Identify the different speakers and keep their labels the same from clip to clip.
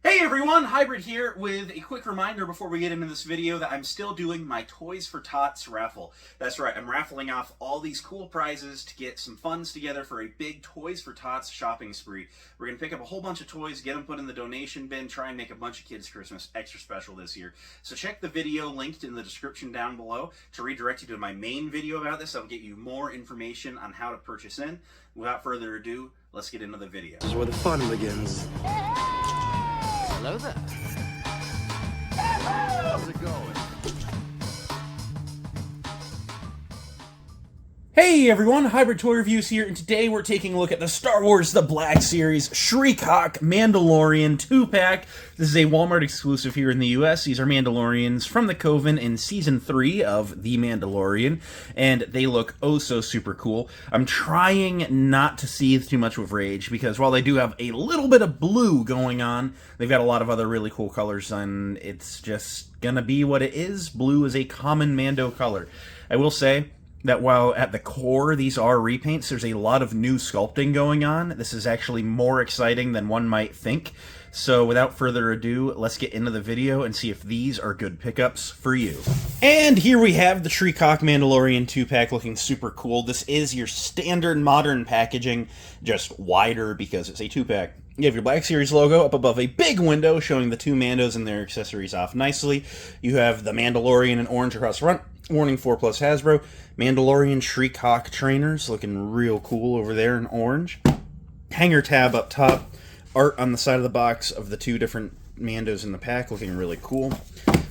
Speaker 1: Hey everyone, Hybrid here with a quick reminder before we get into this video that I'm still doing my Toys for Tots raffle. That's right, I'm raffling off all these cool prizes to get some funds together for a big Toys for Tots shopping spree. We're going to pick up a whole bunch of toys, get them put in the donation bin, try and make a bunch of kids' Christmas extra special this year. So check the video linked in the description down below to redirect you to my main video about this. I'll get you more information on how to purchase in. Without further ado, let's get into the video.
Speaker 2: This is where the fun begins.
Speaker 3: Hello there. How's it going?
Speaker 1: Hey everyone, Hybrid Toy Reviews here, and today we're taking a look at the Star Wars The Black Series Shriek Mandalorian 2-pack. This is a Walmart exclusive here in the US. These are Mandalorians from the Coven in Season 3 of The Mandalorian, and they look oh so super cool. I'm trying not to seethe too much with rage, because while they do have a little bit of blue going on, they've got a lot of other really cool colors, and it's just gonna be what it is. Blue is a common Mando color. I will say that while at the core these are repaints, there's a lot of new sculpting going on. This is actually more exciting than one might think. So without further ado, let's get into the video and see if these are good pickups for you. And here we have the Shriek Mandalorian 2-pack looking super cool. This is your standard modern packaging, just wider because it's a 2-pack. You have your Black Series logo up above a big window showing the two Mandos and their accessories off nicely. You have the Mandalorian in orange across the front. Warning 4+ Hasbro. Mandalorian Shriek trainers looking real cool over there in orange. Hanger tab up top. Art on the side of the box of the two different Mandos in the pack looking really cool.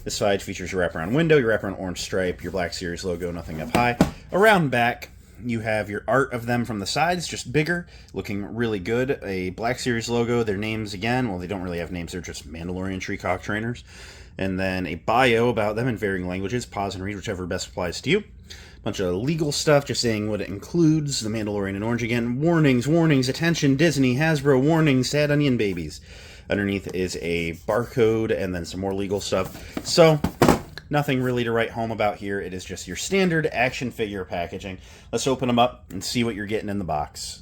Speaker 1: This side features your wraparound window, your wraparound orange stripe, your Black Series logo, nothing up high. Around back, you have your art of them from the sides, just bigger, looking really good. A Black Series logo, their names again, well, they don't really have names, they're just Mandalorian Shriek trainers. And then a bio about them in varying languages. Pause and read whichever best applies to you. Bunch of legal stuff, just saying what it includes. The Mandalorian in orange again. Warnings, warnings, attention, Disney, Hasbro, warnings, sad onion babies. Underneath is a barcode and then some more legal stuff. So, nothing really to write home about here. It is just your standard action figure packaging. Let's open them up and see what you're getting in the box.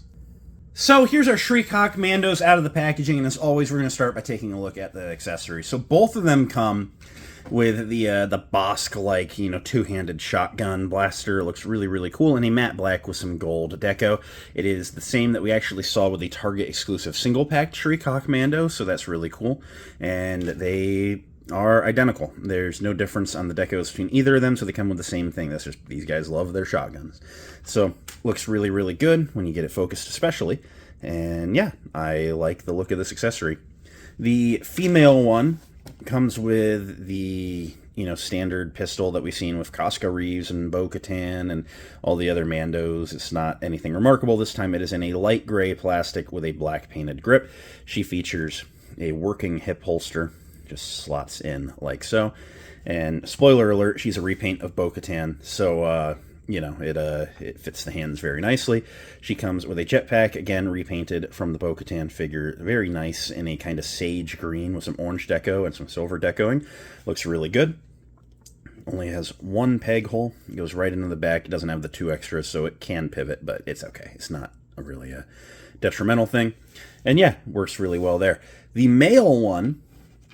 Speaker 1: So here's our Shriek Mandos out of the packaging, and as always, we're going to start by taking a look at the accessories. So both of them come with the Bosk-like, two-handed shotgun blaster. It looks really, really cool, and a matte black with some gold deco. It is the same that we actually saw with the Target-exclusive single-pack Shriek Mando, so that's really cool. And they are identical. There's no difference on the decos between either of them, so they come with the same thing. That's just, these guys love their shotguns. So, looks really, really good when you get it focused especially. And yeah, I like the look of this accessory. The female one comes with the, standard pistol that we've seen with Casca Reeves and Bo-Katan and all the other Mandos. It's not anything remarkable. This time it is in a light gray plastic with a black painted grip. She features a working hip holster. Just slots in like so. And spoiler alert, she's a repaint of Bo-Katan, so it fits the hands very nicely. She comes with a jetpack, again repainted from the Bo-Katan figure, very nice in a kind of sage green with some orange deco and some silver decoing. Looks really good. Only has one peg hole. It goes right into the back. It doesn't have the two extras, so it can pivot, but it's okay. It's not really a detrimental thing. And yeah, works really well there. The male one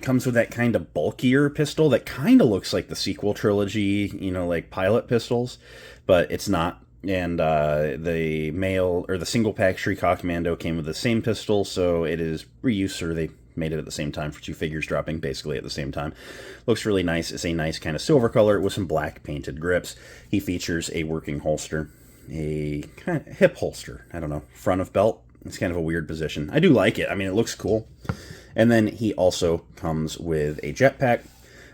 Speaker 1: comes with that kind of bulkier pistol that kind of looks like the sequel trilogy, like pilot pistols, but it's not. And the male, or the single-pack Shriek Mando came with the same pistol, so it is reuse, or they made it at the same time for two figures dropping basically at the same time. Looks really nice. It's a nice kind of silver color with some black painted grips. He features a working holster, a kind of hip holster, I don't know, front of belt. It's kind of a weird position. I do like it. I mean, it looks cool. And then he also comes with a jetpack.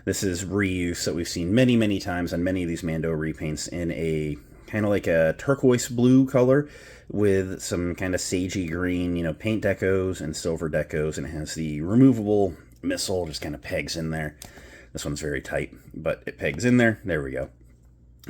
Speaker 1: This is reuse that we've seen many, many times on many of these Mando repaints in a kind of like a turquoise blue color with some kind of sagey green, paint decos and silver decos. And it has the removable missile, just kind of pegs in there. This one's very tight, but it pegs in there. There we go.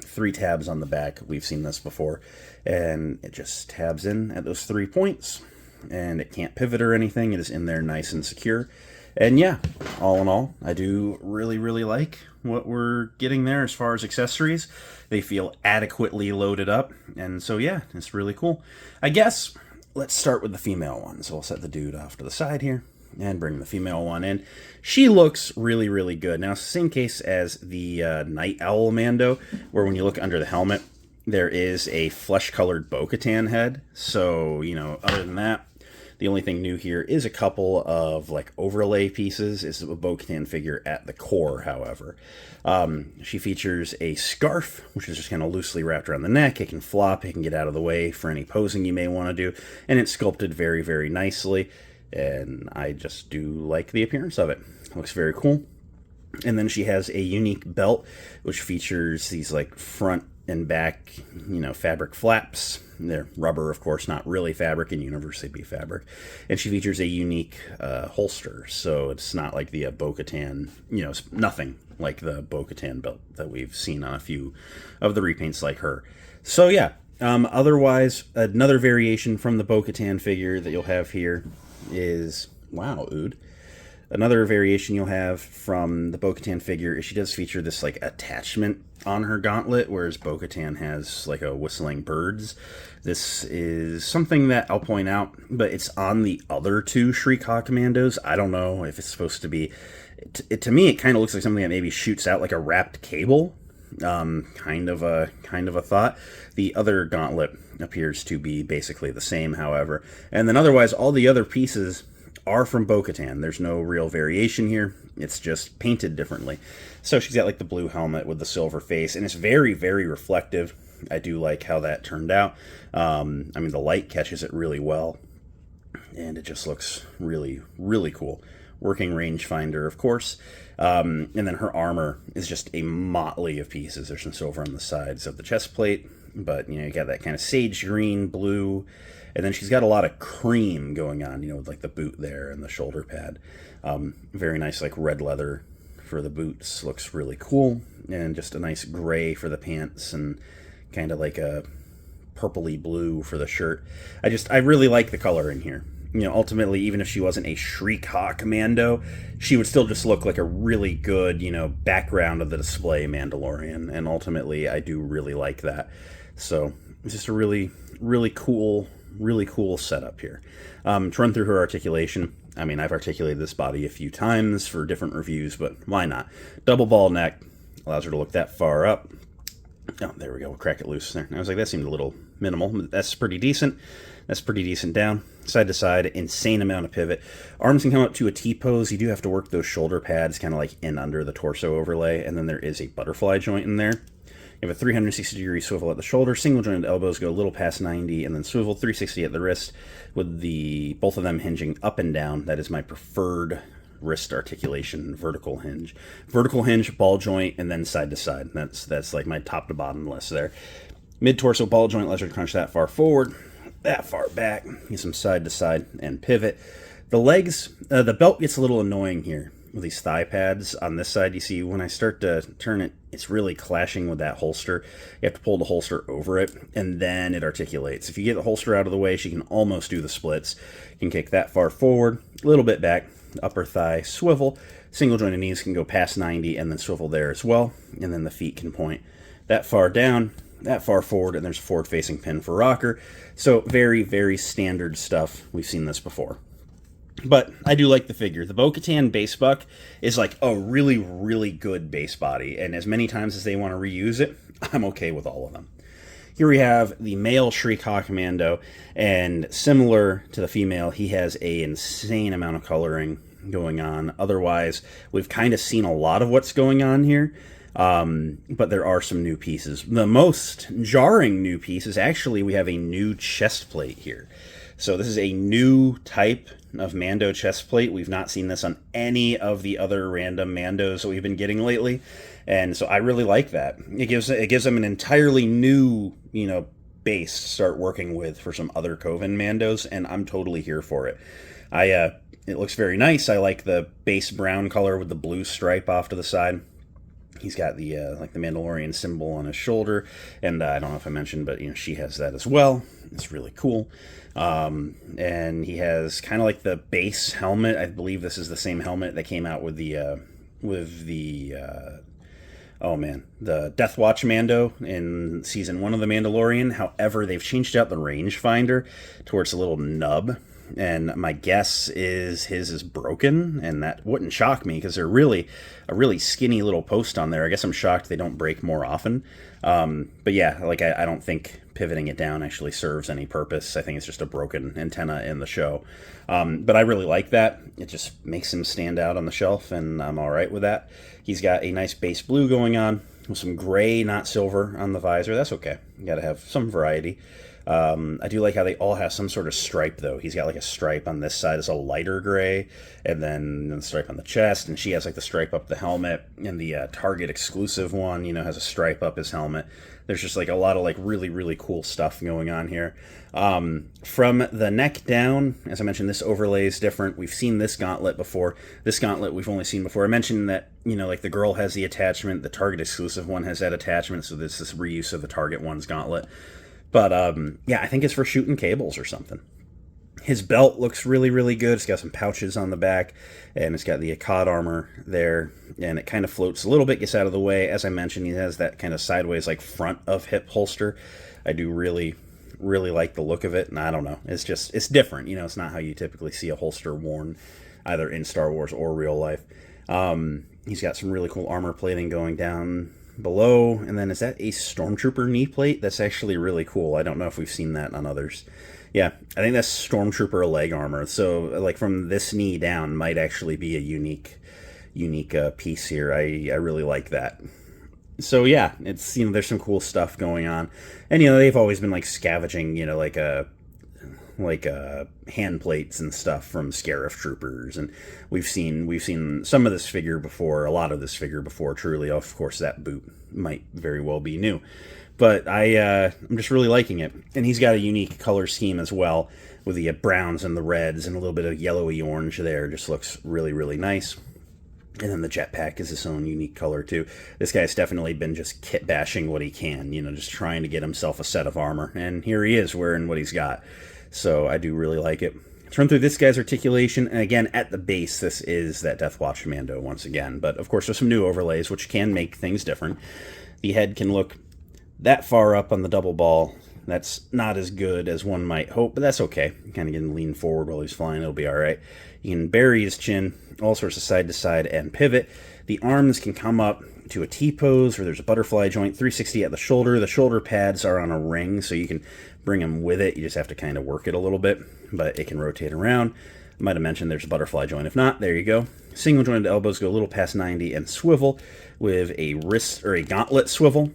Speaker 1: 3 tabs on the back. We've seen this before. And it just tabs in at those 3 points. And it can't pivot or anything. It is in there nice and secure. And yeah, all in all, I do really, really like what we're getting there as far as accessories. They feel adequately loaded up. And so yeah, it's really cool. I guess let's start with the female one. So I'll set the dude off to the side here. and bring the female one in. She looks really, really good. Now, it's the same case as the Night Owl Mando, where when you look under the helmet, there is a flesh-colored Bo-Katan head. So, you know, other than that, the only thing new here is a couple of, like, overlay pieces. It's a Bo-Katan figure at the core, however. She features a scarf, which is just kind of loosely wrapped around the neck. It can flop, it can get out of the way for any posing you may want to do, and it's sculpted very, very nicely, and I just do like the appearance of it. It looks very cool. And then she has a unique belt, which features these, like, front and back, you know, fabric flaps. They're rubber, of course, not really fabric, and universally be fabric. And she features a unique holster, so it's not like the Bo-Katan, you know, it's nothing like the Bo-Katan belt that we've seen on a few of the repaints like her. So yeah, otherwise, another variation from the Bo-Katan figure that you'll have here is, wow, Ood. Another variation you'll have from the Bo-Katan figure is she does feature this, like, attachment on her gauntlet, whereas Bo-Katan has, like, a whistling birds. This is something that I'll point out, but it's on the other two Shriek Hawk Commandos. I don't know if it's supposed to be... to me, it kind of looks like something that maybe shoots out like a wrapped cable. Kind of a thought. The other gauntlet appears to be basically the same, however. And then otherwise, all the other pieces are from Bo-Katan. There's no real variation here. It's just painted differently. So she's got, like, the blue helmet with the silver face, and it's very, very reflective. I do like how that turned out. I mean, the light catches it really well, and it just looks really, really cool. Working rangefinder, of course. And then her armor is just a motley of pieces. There's some silver on the sides of the chest plate, but, you know, you got that kind of sage green, blue, and then she's got a lot of cream going on, you know, with, like, the boot there and the shoulder pad. Very nice, like, red leather for the boots. Looks really cool. And just a nice gray for the pants and kind of like a purpley blue for the shirt. I really like the color in here. You know, ultimately, even if she wasn't a Shriek Hawk Commando, she would still just look like a really good, you know, background of the display Mandalorian. And ultimately, I do really like that. So, it's just a really, really cool setup here. To run through her articulation, I mean, I've articulated this body a few times for different reviews, but why not? Double ball neck, allows her to look that far up. Oh, there we go, we'll crack it loose there. I was like, that seemed a little minimal, but that's pretty decent. That's pretty decent down. Side to side, insane amount of pivot. Arms can come up to a T-pose. You do have to work those shoulder pads kind of like in under the torso overlay, and then there is a butterfly joint in there. You have a 360-degree swivel at the shoulder, single jointed elbows go a little past 90, and then swivel 360 at the wrist, with both of them hinging up and down. That is my preferred wrist articulation, vertical hinge. Vertical hinge, ball joint, and then side to side. That's like my top to bottom list there. Mid-torso ball joint lets her crunch that far forward, that far back, get some side to side, and pivot. The legs, the belt gets a little annoying here with these thigh pads on this side. You see, when I start to turn it, it's really clashing with that holster. You have to pull the holster over it, and then it articulates. If you get the holster out of the way, she can almost do the splits. You can kick that far forward, a little bit back, upper thigh swivel. Single jointed knees can go past 90 and then swivel there as well, and then the feet can point that far down, that far forward, and there's a forward-facing pin for rocker. So very, very standard stuff. We've seen this before. But I do like the figure. The Bo-Katan base buck is like a really, really good base body, and as many times as they want to reuse it, I'm okay with all of them. Here we have the male Shriek Hawk Commando, and similar to the female, he has an insane amount of coloring going on. Otherwise, we've kind of seen a lot of what's going on here, but there are some new pieces. The most jarring new piece is actually we have a new chest plate here. So this is a new type of Mando chest plate. We've not seen this on any of the other random Mandos that we've been getting lately, and so I really like that. It gives them an entirely new, you know, base to start working with for some other Coven Mandos, and I'm totally here for it. It looks very nice. I like the base brown color with the blue stripe off to the side. He's got the like the Mandalorian symbol on his shoulder, and I don't know if I mentioned, but you know, she has that as well. It's really cool. And he has kind of like the base helmet. I believe this is the same helmet that came out with the Death Watch Mando in Season 1 of The Mandalorian. However, they've changed out the rangefinder towards a little nub and my guess is his is broken, and that wouldn't shock me because they're really a really skinny little post on there. I guess I'm shocked they don't break more often. But yeah, like I don't think pivoting it down actually serves any purpose. I think it's just a broken antenna in the show. But I really like that. It just makes him stand out on the shelf, and I'm all right with that. He's got a nice base blue going on with some gray, not silver, on the visor. That's okay. You got to have some variety. I do like how they all have some sort of stripe, though. He's got like a stripe on this side is a lighter gray, and then the stripe on the chest, and she has like the stripe up the helmet, and the Target exclusive one, has a stripe up his helmet. There's just like a lot of like really, really cool stuff going on here. From the neck down, as I mentioned, this overlay is different. We've seen this gauntlet before. This gauntlet we've only seen before. I mentioned that, like the girl has the attachment, the Target exclusive one has that attachment, so this is reuse of the Target one's gauntlet. But, yeah, I think it's for shooting cables or something. His belt looks really, really good. It's got some pouches on the back, and it's got the Akkad armor there, and it kind of floats a little bit, gets out of the way. As I mentioned, he has that kind of sideways, like, front of hip holster. I do really, really like the look of it, and I don't know. It's different. It's not how you typically see a holster worn, either in Star Wars or real life. He's got some really cool armor plating going down below, and then is that a Stormtrooper knee plate? That's actually really cool. I don't know if we've seen that on others. Yeah, I think that's Stormtrooper leg armor. So, like, from this knee down might actually be a unique piece here. I really like that. So yeah, it's there's some cool stuff going on, and they've always been like scavenging like hand plates and stuff from Scarif troopers, and we've seen some of this figure before, a lot of this figure before. Truly, of course, that boot might very well be new, but I'm just really liking it. And he's got a unique color scheme as well, with the browns and the reds and a little bit of yellowy orange there. Just looks really, really nice. And then the jetpack is its own unique color too. This guy's definitely been just kit bashing what he can, just trying to get himself a set of armor, and here he is wearing what he's got. So I do really like it. Let's run through this guy's articulation. And again, at the base, this is that Death Watch Mando once again. But of course, there's some new overlays, which can make things different. The head can look that far up on the double ball. That's not as good as one might hope, but that's okay. Kind of getting lean forward while he's flying. It'll be all right. You can bury his chin all sorts of side to side and pivot. The arms can come up to a T-pose, or there's a butterfly joint, 360 at the shoulder. The shoulder pads are on a ring, so you can bring them with it. You just have to kind of work it a little bit, but it can rotate around. I might have mentioned there's a butterfly joint. If not, there you go. Single jointed elbows go a little past 90 and swivel with a wrist or a gauntlet swivel,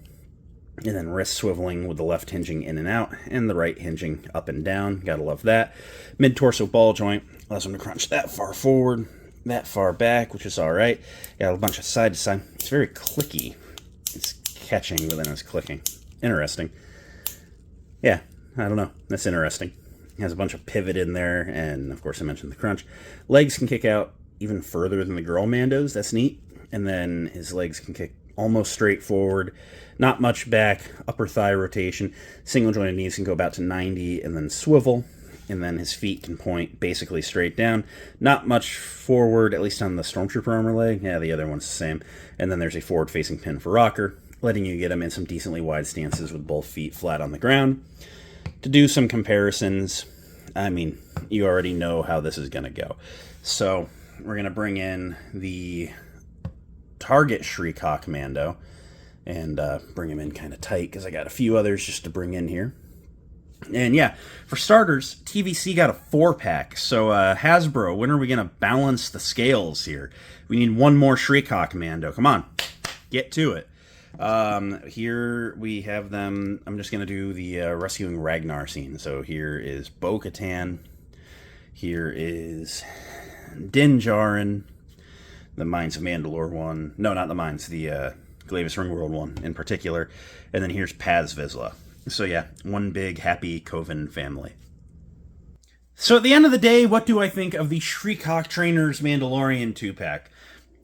Speaker 1: and then wrist swiveling with the left hinging in and out and the right hinging up and down. Gotta love that. Mid-torso ball joint allows them to crunch that far forward, that far back, which is all right. Got a bunch of side to side. It's very clicky. It's catching, but then it's clicking. Interesting. Yeah, I don't know. That's interesting. It has a bunch of pivot in there, and of course I mentioned the crunch. Legs can kick out even further than the girl Mandos. That's neat. And then his legs can kick almost straight forward. Not much back. Upper thigh rotation. Single jointed knees can go about to 90 and then swivel. And then his feet can point basically straight down. Not much forward, at least on the Stormtrooper armor leg. Yeah, the other one's the same. And then there's a forward-facing pin for rocker, letting you get him in some decently wide stances with both feet flat on the ground. To do some comparisons, I mean, you already know how this is going to go. So we're going to bring in the Target Shriek Mando and bring him in kind of tight, because I got a few others just to bring in here. And yeah, for starters, TVC got a 4-pack. So Hasbro, when are we going to balance the scales here? We need one more Shriek Mando. Come on, get to it. Here we have them. I'm just going to do the rescuing Ragnar scene. So here is Bo-Katan. Here is Din Djarin. The Mines of Mandalore one. No, not the Mines. The Glavis Ringworld one in particular. And then here's Paz Vizsla. So yeah, one big happy Coven family. So at the end of the day, what do I think of the Shriek Trainers Mandalorian 2-pack?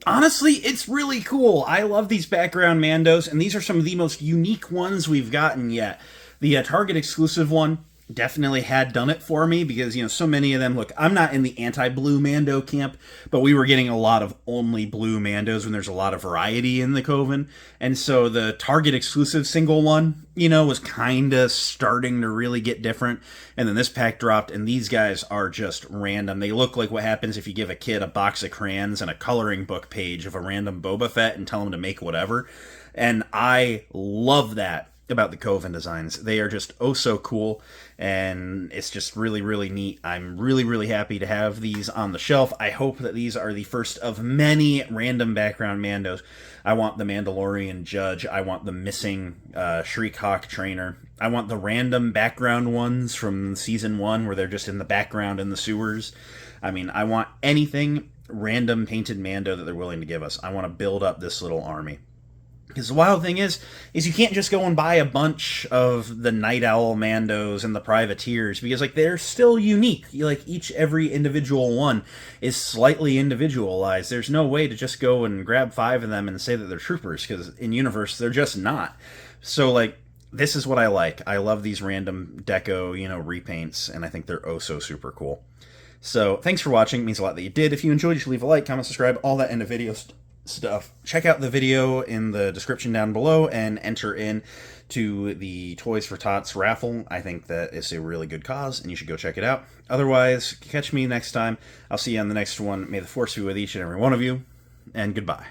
Speaker 1: Honestly, it's really cool. I love these background Mandos, and these are some of the most unique ones we've gotten yet. The Target exclusive one definitely had done it for me because, so many of them, look, I'm not in the anti-blue Mando camp, but we were getting a lot of only blue Mandos when there's a lot of variety in the Coven. And so the Target exclusive single one, was kind of starting to really get different. And then this pack dropped, and these guys are just random. They look like what happens if you give a kid a box of crayons and a coloring book page of a random Boba Fett and tell him to make whatever. And I love that about the Coven designs. They are just oh so cool, and it's just really, really neat. I'm really, really happy to have these on the shelf. I hope that these are the first of many random background Mandos. I want the Mandalorian Judge. I want the missing Shriek Hawk trainer. I want the random background ones from Season 1 where they're just in the background in the sewers. I mean, I want anything random painted Mando that they're willing to give us. I want to build up this little army. Because the wild thing is you can't just go and buy a bunch of the Night Owl Mandos and the Privateers, because, they're still unique. Every individual one is slightly individualized. There's no way to just go and grab 5 of them and say that they're troopers, because in universe, they're just not. So, this is what I like. I love these random deco, repaints, and I think they're oh so super cool. So, thanks for watching. It means a lot that you did. If you enjoyed, you should leave a like, comment, subscribe, all that end of video stuff. Check out the video in the description down below and enter in to the Toys for Tots raffle. I think that is a really good cause, and you should go check it out. Otherwise, catch me next time. I'll see you on the next one. May the Force be with each and every one of you, and goodbye.